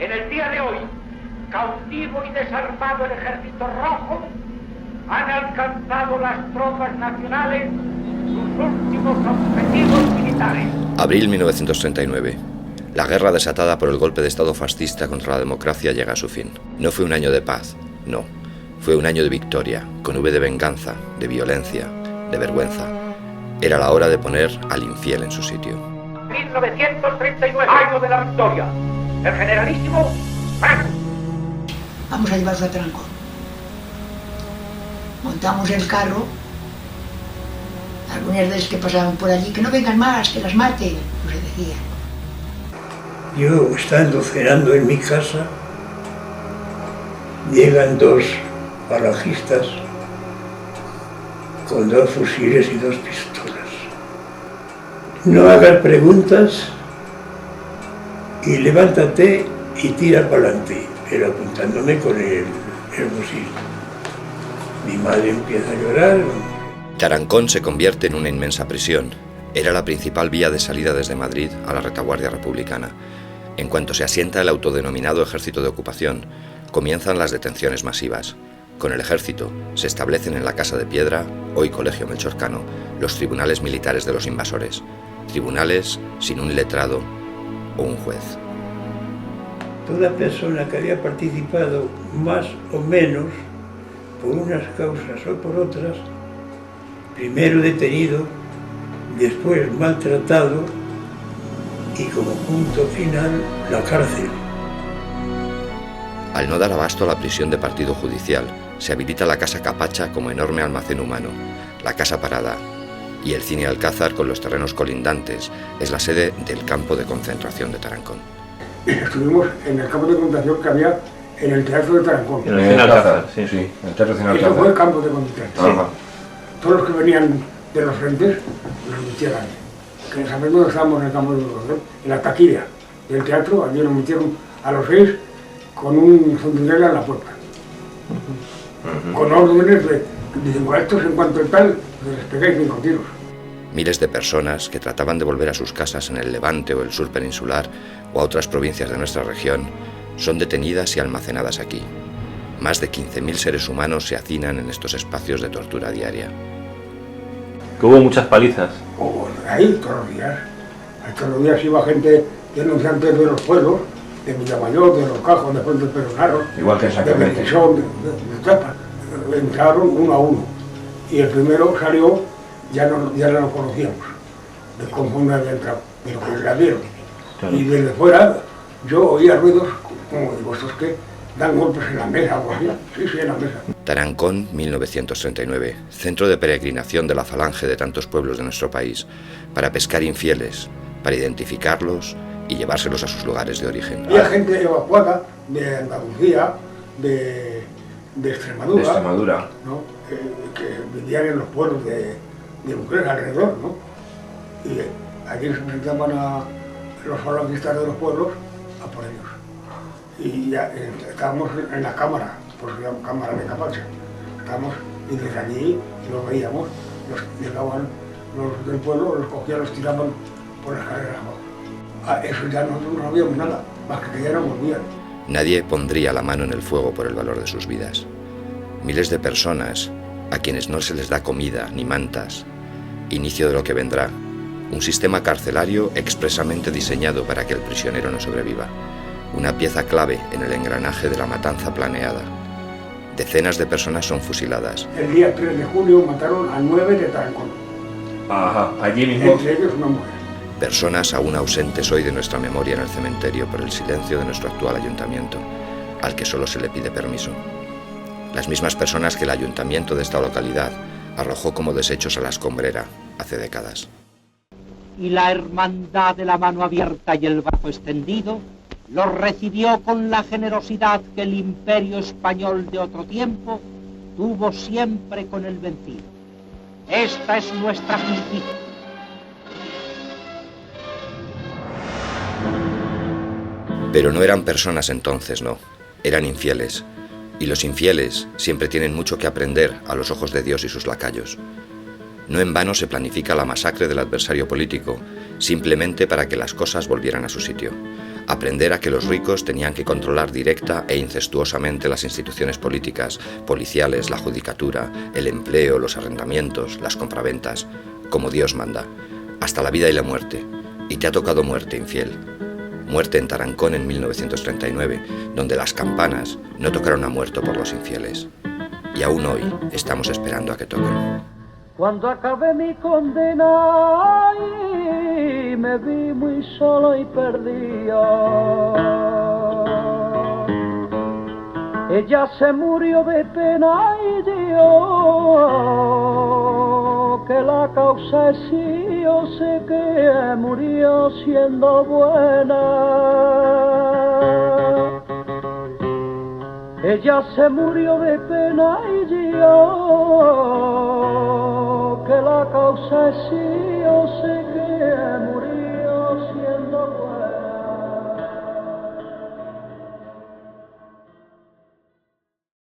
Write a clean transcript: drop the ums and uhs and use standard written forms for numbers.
En el día de hoy, cautivo y desarmado el Ejército Rojo, han alcanzado las tropas nacionales sus últimos objetivos militares. Abril 1939. La guerra desatada por el golpe de Estado fascista contra la democracia llega a su fin. No fue un año de paz, no. Fue un año de victoria, con V de venganza, de violencia, de vergüenza. Era la hora de poner al infiel en su sitio. 1939, año de la victoria. El generalísimo Franco. Vamos a llevarlo a Tarancón. Montamos el carro. Algunas veces que pasaban por allí, que no vengan más, que las mate, nos decían. Yo, estando cenando en mi casa, llegan dos falangistas con 2 fusiles y 2 pistolas. No hagas preguntas y levántate y tira para adelante, pero apuntándome con el fusil. Mi madre empieza a llorar. Tarancón se convierte en una inmensa prisión. Era la principal vía de salida desde Madrid a la retaguardia republicana. En cuanto se asienta el autodenominado Ejército de Ocupación, comienzan las detenciones masivas. Con el ejército se establecen en la Casa de Piedra, hoy Colegio Melchor Cano, los tribunales militares de los invasores. Tribunales sin un letrado o un juez. Toda persona que había participado más o menos por unas causas o por otras, primero detenido, después maltratado y como punto final la cárcel. Al no dar abasto a la prisión de partido judicial, se habilita la Casa Capacha como enorme almacén humano, la Casa Parada y el Cine Alcázar con los terrenos colindantes es la sede del campo de concentración de Tarancón. Estuvimos en el campo de concentración que había en el Teatro de Tarancón. En el Cine Alcázar, sí, en el Teatro Cine Alcázar. Eso fue el campo de concentración. Ajá. Todos los que venían de los frentes nos metieron. Que sabemos dónde estábamos en el campo de concentración, en la taquilla del teatro, allí nos metieron a los 6 con un centinela en la puerta. Con órdenes de, dicen, estos en cuanto tal, les pegáis 5 tiros. Miles de personas que trataban de volver a sus casas en el Levante o el sur peninsular o a otras provincias de nuestra región son detenidas y almacenadas aquí. Más de 15.000 seres humanos se hacinan en estos espacios de tortura diaria. Que hubo muchas palizas. Ahí todos los días. Ahí todos los días iba gente denunciantes de los pueblos, de Villamayor, de Los Cajos, de Puente Peronaro, Igual que en San de Clemente. Bentisón, de Tapa. Entraron uno a uno. Y el primero salió, ya no lo conocíamos, de cómo no había entrado, de lo que le dieron. Claro. Y desde fuera yo oía ruidos, como digo, estos que dan golpes en la mesa o algo así. Sí, en la mesa. Tarancón, 1939, centro de peregrinación de la falange de tantos pueblos de nuestro país, para pescar infieles, para identificarlos y llevárselos a sus lugares de origen. Había gente evacuada de Andalucía, de Extremadura, De Extremadura. ¿no? Que vivían en los pueblos de mujeres alrededor, ¿no? Y allí se presentaban a los falangistas de los pueblos a por ellos. Y ya estábamos en la cámara, pues se llama cámara de Capacha. Estábamos y desde allí los veíamos, llegaban los del pueblo, los cogían, los tiraban por las escaleras abajo. Eso ya nosotros no sabíamos nada, más que ya no volvían. Nadie pondría la mano en el fuego por el valor de sus vidas. Miles de personas a quienes no se les da comida ni mantas. Inicio de lo que vendrá. Un sistema carcelario expresamente diseñado para que el prisionero no sobreviva. Una pieza clave en el engranaje de la matanza planeada. Decenas de personas son fusiladas. El día 3 de julio mataron a 9 de Tarancón. Ajá, allí mismo. Entre ellos una mujer. Personas aún ausentes hoy de nuestra memoria en el cementerio por el silencio de nuestro actual ayuntamiento, al que solo se le pide permiso. Las mismas personas que el ayuntamiento de esta localidad arrojó como desechos a la escombrera hace décadas. Y la hermandad de la mano abierta y el brazo extendido los recibió con la generosidad que el imperio español de otro tiempo tuvo siempre con el vencido. Esta es nuestra justicia. Pero no eran personas entonces, no. Eran infieles. Y los infieles siempre tienen mucho que aprender a los ojos de Dios y sus lacayos. No en vano se planifica la masacre del adversario político, simplemente para que las cosas volvieran a su sitio. Aprender a que los ricos tenían que controlar directa e incestuosamente las instituciones políticas, policiales, la judicatura, el empleo, los arrendamientos, las compraventas, como Dios manda, hasta la vida y la muerte. Y te ha tocado muerte, infiel. Muerte en Tarancón en 1939, donde las campanas no tocaron a muerto por los infieles. Y aún hoy estamos esperando a que toquen. Cuando acabé mi condena y me vi muy solo y perdido, ella se murió de pena y yo, que la causa es sí, yo sé que murió siendo buena. Ella se murió de pena y yo, que la causa es sí, yo sé